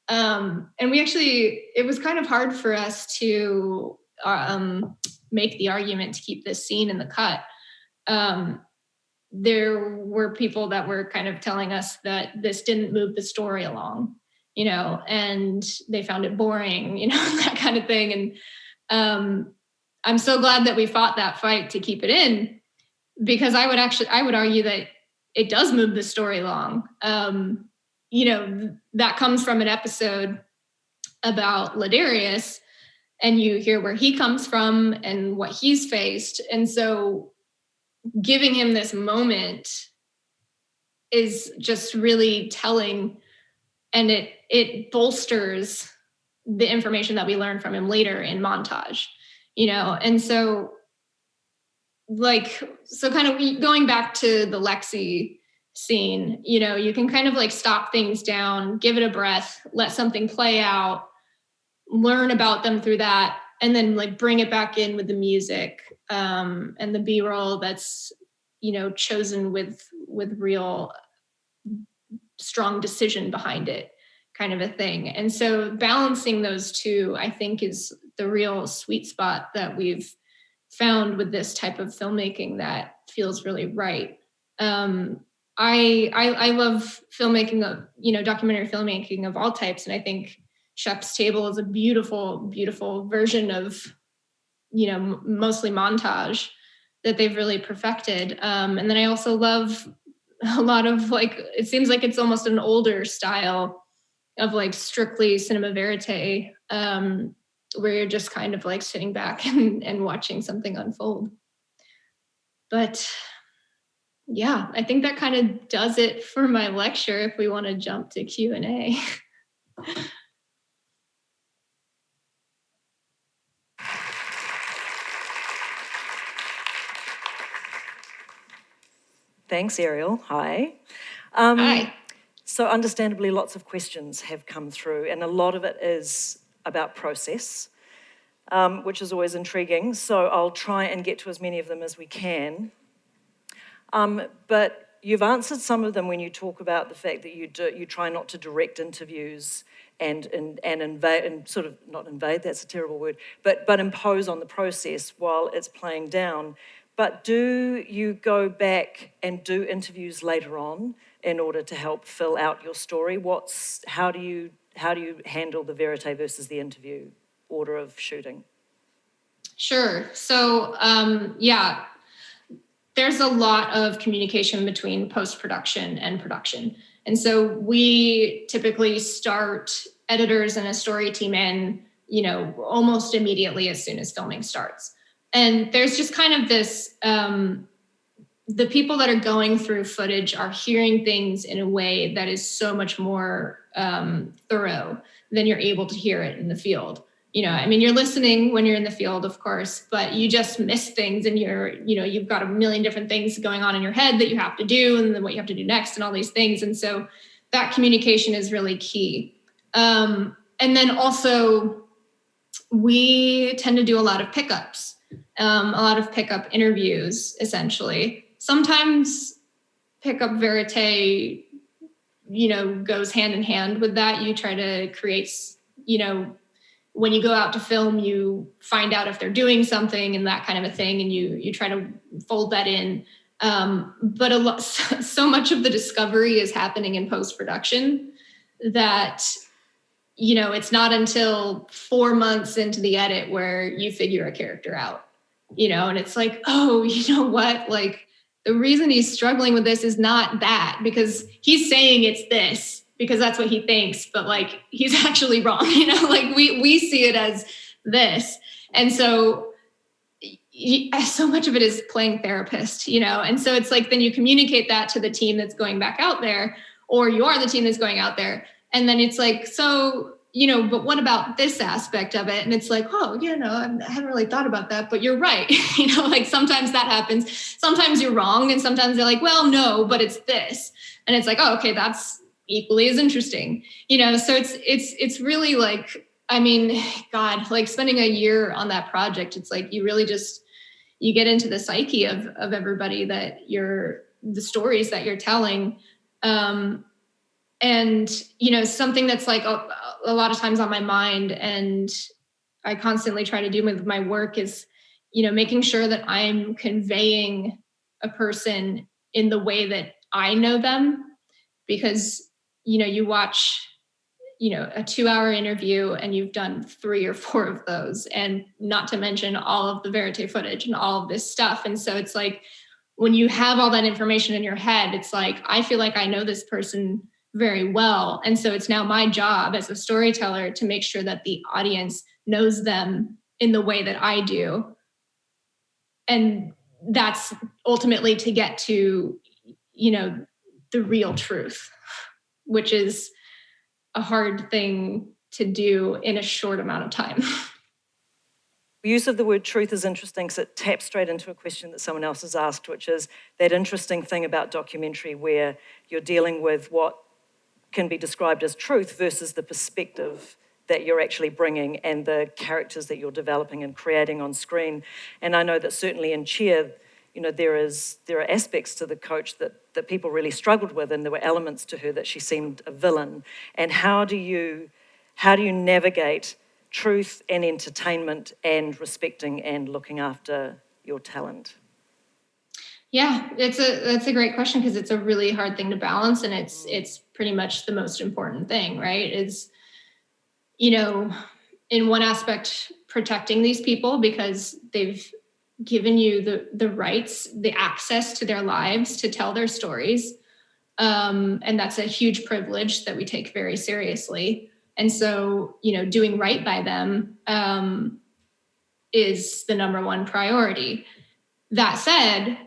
And it was kind of hard for us to make the argument to keep this scene in the cut. There were people that were kind of telling us that this didn't move the story along, and they found it boring, that kind of thing. And I'm so glad that we fought that fight to keep it in, because I would argue that it does move the story along. That comes from an episode about Ladarius, and you hear where he comes from and what he's faced. And so giving him this moment is just really telling, and it bolsters the information that we learn from him later in montage, and so kind of going back to the Lexi scene, you can kind of like stop things down, give it a breath, let something play out, learn about them through that, and then like bring it back in with the music, and the B-roll that's, chosen with real strong decision behind it, kind of a thing. And so balancing those two, I think, is the real sweet spot that we've found with this type of filmmaking that feels really right. I love filmmaking of, documentary filmmaking of all types. And I think Chef's Table is a beautiful, beautiful version of, mostly montage that they've really perfected. And then I also love a lot of like, it seems like it's almost an older style of like strictly cinema verite, where you're just kind of like sitting back and watching something unfold. But yeah, I think that kind of does it for my lecture if we want to jump to Q&A. Thanks, Arielle. Hi. Hi. So understandably, lots of questions have come through, and a lot of it is about process, which is always intriguing. So I'll try and get to as many of them as we can. But you've answered some of them when you talk about the fact that you try not to direct interviews and invade, and sort of not invade, that's a terrible word, but impose on the process while it's playing down. But do you go back and do interviews later on in order to help fill out your story? How do you handle the verite versus the interview order of shooting? Sure. So there's a lot of communication between post-production and production. And so we typically start editors and a story team in, almost immediately as soon as filming starts. And there's just kind of this, the people that are going through footage are hearing things in a way that is so much more thorough than you're able to hear it in the field. You're listening when you're in the field, of course, but you just miss things, and you've got a million different things going on in your head that you have to do, and then what you have to do next and all these things. And so that communication is really key. And then also we tend to do a lot of pickups. A lot of pickup interviews, essentially. Sometimes pickup verite, goes hand in hand with that. You try to create, when you go out to film, you find out if they're doing something and that kind of a thing, and you try to fold that in. But so much of the discovery is happening in post-production that it's not until 4 months into the edit where you figure a character out, and it's like, oh, you know what? Like, the reason he's struggling with this is not that, because he's saying it's this because that's what he thinks, but like, he's actually wrong, like we see it as this. And so so much of it is playing therapist, and so it's like, then you communicate that to the team that's going back out there, or you are the team that's going out there. And then it's like, so, but what about this aspect of it? And it's like, oh, I haven't really thought about that, but you're right. Like sometimes that happens. Sometimes you're wrong. And sometimes they're like, well, no, but it's this. And it's like, oh, okay, that's equally as interesting. So it's really like, I mean, God, like spending a year on that project, it's like, you really you get into the psyche of everybody that the stories that you're telling. And, something that's like a lot of times on my mind, and I constantly try to do with my work is, making sure that I'm conveying a person in the way that I know them. Because, you watch, a 2-hour interview and you've done 3 or 4 of those, and not to mention all of the verite footage and all of this stuff. And so it's like, when you have all that information in your head, it's like, I feel like I know this person very well. And so it's now my job as a storyteller to make sure that the audience knows them in the way that I do. And that's ultimately to get to, the real truth, which is a hard thing to do in a short amount of time. The use of the word truth is interesting because it taps straight into a question that someone else has asked, which is that interesting thing about documentary where you're dealing with what can be described as truth versus the perspective that you're actually bringing and the characters that you're developing and creating on screen. And I know that certainly in Cheer, there are aspects to the coach that people really struggled with, and there were elements to her that she seemed a villain. And how do you navigate truth and entertainment and respecting and looking after your talent? Yeah, that's a great question, because it's a really hard thing to balance, and it's pretty much the most important thing, right? Is, in one aspect, protecting these people because they've given you the rights, the access to their lives to tell their stories. And that's a huge privilege that we take very seriously. And so, doing right by them is the number one priority. That said,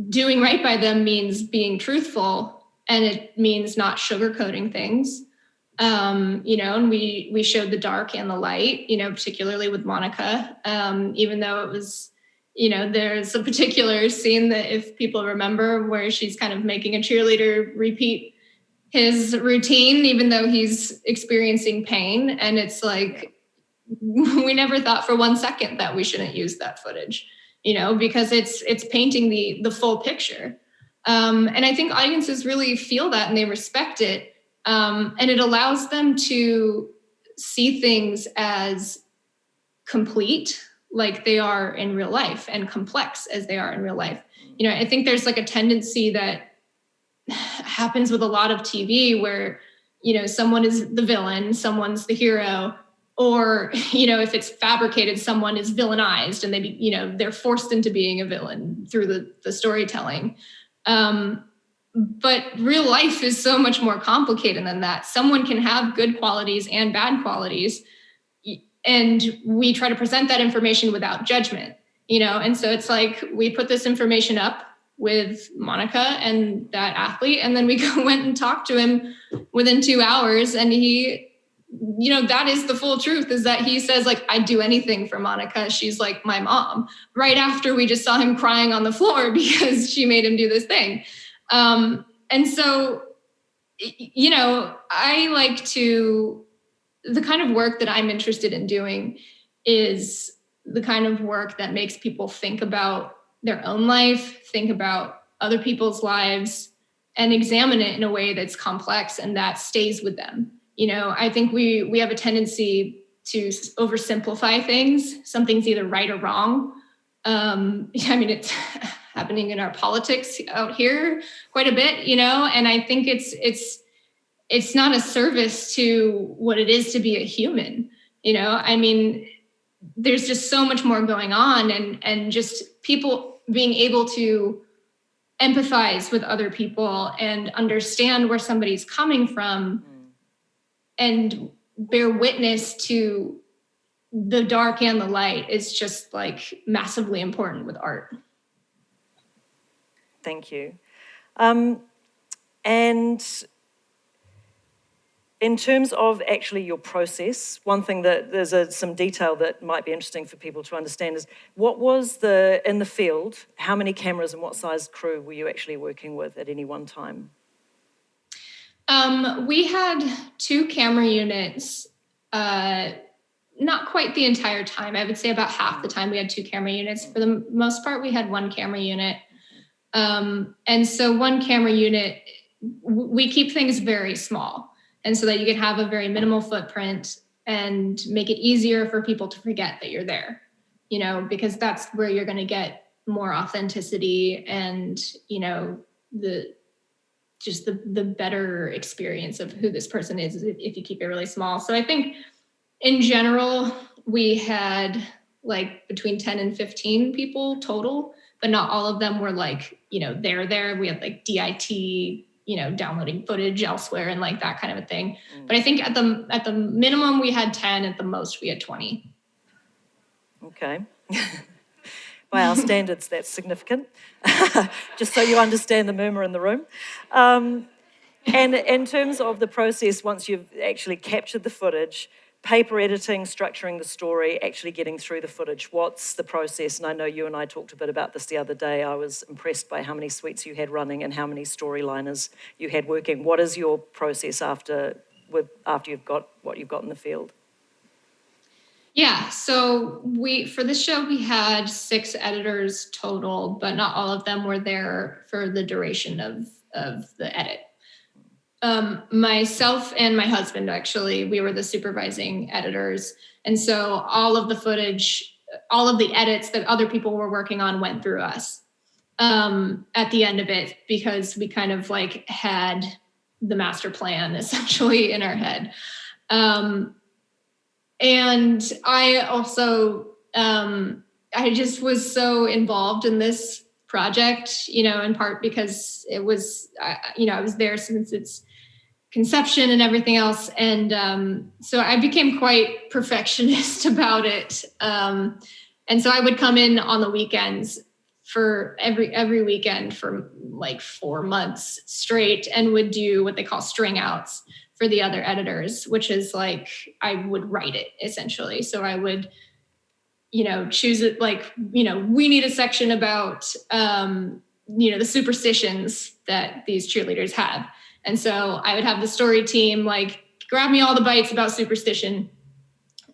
doing right by them means being truthful, and it means not sugarcoating things. And we showed the dark and the light, particularly with Monica, even though it was, there's a particular scene that, if people remember, where she's kind of making a cheerleader repeat his routine, even though he's experiencing pain. And it's like, we never thought for 1 second that we shouldn't use that footage, because it's painting the full picture. And I think audiences really feel that, and they respect it. And it allows them to see things as complete, like they are in real life, and complex as they are in real life. I think there's like a tendency that happens with a lot of TV where, someone is the villain, someone's the hero, or, if it's fabricated, someone is villainized and they're forced into being a villain through the storytelling. But real life is so much more complicated than that. Someone can have good qualities and bad qualities, and we try to present that information without judgment, and so it's like, we put this information up with Monica and that athlete, and then we went and talked to him within 2 hours, and he, that is the full truth, is that he says, like, I'd do anything for Monica. She's like my mom, right after we just saw him crying on the floor because she made him do this thing. And so, I like the kind of work that I'm interested in doing is the kind of work that makes people think about their own life, think about other people's lives, and examine it in a way that's complex and that stays with them. I think we have a tendency to oversimplify things. Something's either right or wrong. It's happening in our politics out here quite a bit, and I think it's it's not a service to what it is to be a human. I mean, there's just so much more going on, and just people being able to empathize with other people and understand where somebody's coming from and bear witness to the dark and the light is just like massively important with art. Thank you. And in terms of actually your process, one thing that there's some detail that might be interesting for people to understand is what was in the field, how many cameras and what size crew were you actually working with at any one time? We had 2 camera units, not quite the entire time. I would say about half the time we had 2 camera units. For the most part, we had 1 camera unit. And so 1 camera unit, we keep things very small. And so that you can have a very minimal footprint and make it easier for people to forget that you're there, because that's where you're going to get more authenticity and, the better experience of who this person is if you keep it really small. So I think in general, we had like between 10 and 15 people total, but not all of them were like, they're there. We had like DIT, downloading footage elsewhere and like that kind of a thing. But I think at the minimum we had 10, at the most we had 20. Okay. By our standards, that's significant. Just so you understand the murmur in the room. And in terms of the process, once you've actually captured the footage, paper editing, structuring the story, actually getting through the footage, what's the process? And I know you and I talked a bit about this the other day. I was impressed by how many suites you had running and how many storyliners you had working. What is your process after you've got what you've got in the field? Yeah, so for this show, we had 6 editors total, but not all of them were there for the duration of the edit. Myself and my husband, actually, we were the supervising editors. And so all of the footage, all of the edits that other people were working on went through us at the end of it, because we kind of like had the master plan essentially in our head. And I also, I just was so involved in this project, in part because it was, I was there since its conception and everything else. And so I became quite perfectionist about it. And so I would come in on the weekends for every weekend for like 4 months straight and would do what they call string outs for the other editors, which is like, I would write it essentially. So I would, choose it like, we need a section about, the superstitions that these cheerleaders have. And so I would have the story team like grab me all the bites about superstition.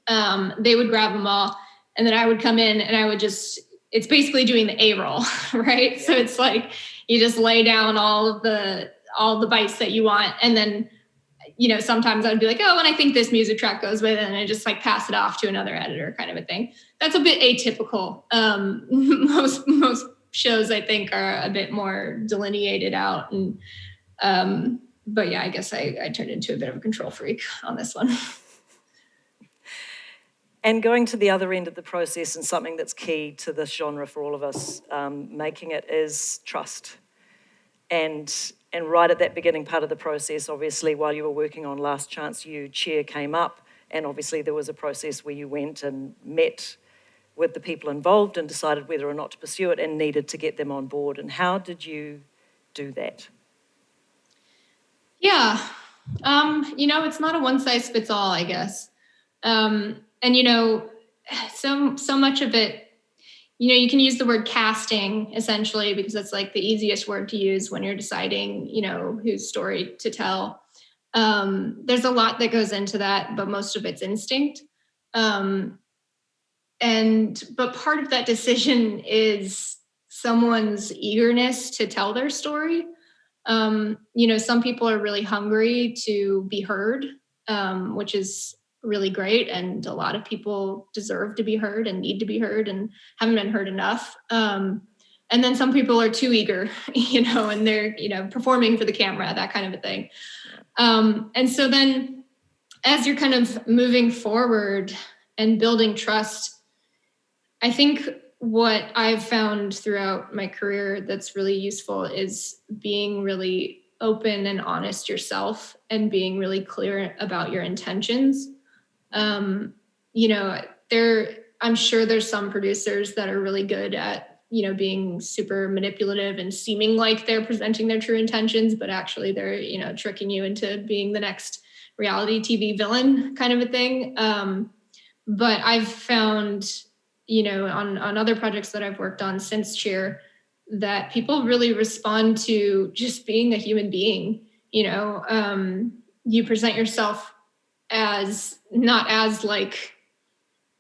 They would grab them all. And then I would come in and I would it's basically doing the A-roll, right? Yeah. So it's like, you just lay down all the bites that you want. And then, sometimes I'd be like, oh, and I think this music track goes with it. And I just like pass it off to another editor kind of a thing. That's a bit atypical. Most shows I think are a bit more delineated out. And, but yeah, I guess I turned into a bit of a control freak on this one. And going to the other end of the process, and something that's key to this genre for all of us making it, is trust. And right at that beginning part of the process, obviously, while you were working on Last Chance You, Cheer came up, and obviously there was a process where you went and met with the people involved and decided whether or not to pursue it and needed to get them on board. And how did you do that? Yeah, it's not a one-size-fits-all, I guess. And, so much of it, you can use the word casting essentially, because that's like the easiest word to use when you're deciding, whose story to tell. There's a lot that goes into that, but most of it's instinct. But part of that decision is someone's eagerness to tell their story. Some people are really hungry to be heard, which is really great. And a lot of people deserve to be heard and need to be heard and haven't been heard enough. And then some people are too eager, and they're, performing for the camera, that kind of a thing. And so then as you're kind of moving forward and building trust, I think what I've found throughout my career that's really useful is being really open and honest yourself and being really clear about your intentions. You know, I'm sure there's some producers that are really good at, you know, being super manipulative and seeming like they're presenting their true intentions, but actually they're, you know, tricking you into being the next reality TV villain kind of a thing. But I've found, you know, on other projects that I've worked on since Cheer, that people really respond to just being a human being. You know, you present yourself as not as like,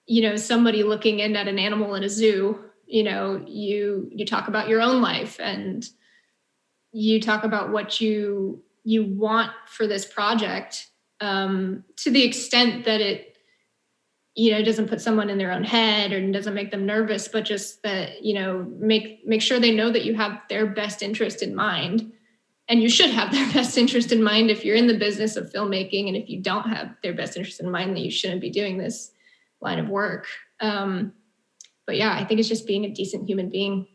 you know, somebody looking in at an animal in a zoo. You know, you talk about your own life and you talk about what you want for this project, to the extent that it, you know, doesn't put someone in their own head or doesn't make them nervous, but just that, you know, make sure they know that you have their best interest in mind. And you should have their best interest in mind if you're in the business of filmmaking. And if you don't have their best interest in mind, then you shouldn't be doing this line of work. But yeah, I think it's just being a decent human being.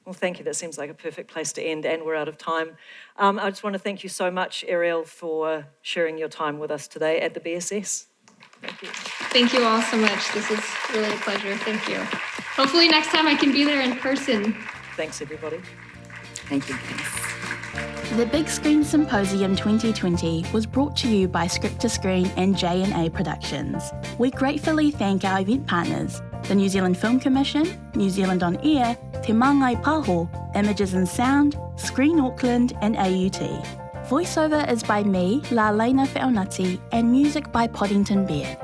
Well, thank you. That seems like a perfect place to end, and we're out of time. I just want to thank you so much, Arielle, for sharing your time with us today at the BSS. Thank you. Thank you all so much. This is really a pleasure. Thank you. Hopefully next time I can be there in person. Thanks, everybody. Thank you. The Big Screen Symposium 2020 was brought to you by Script to Screen and J&A Productions. We gratefully thank our event partners, the New Zealand Film Commission, New Zealand On Air, Te Māngai Paho, Images and Sound, Screen Auckland and AUT. Voiceover is by me, La Lena Feonati, and music by Poddington Bear.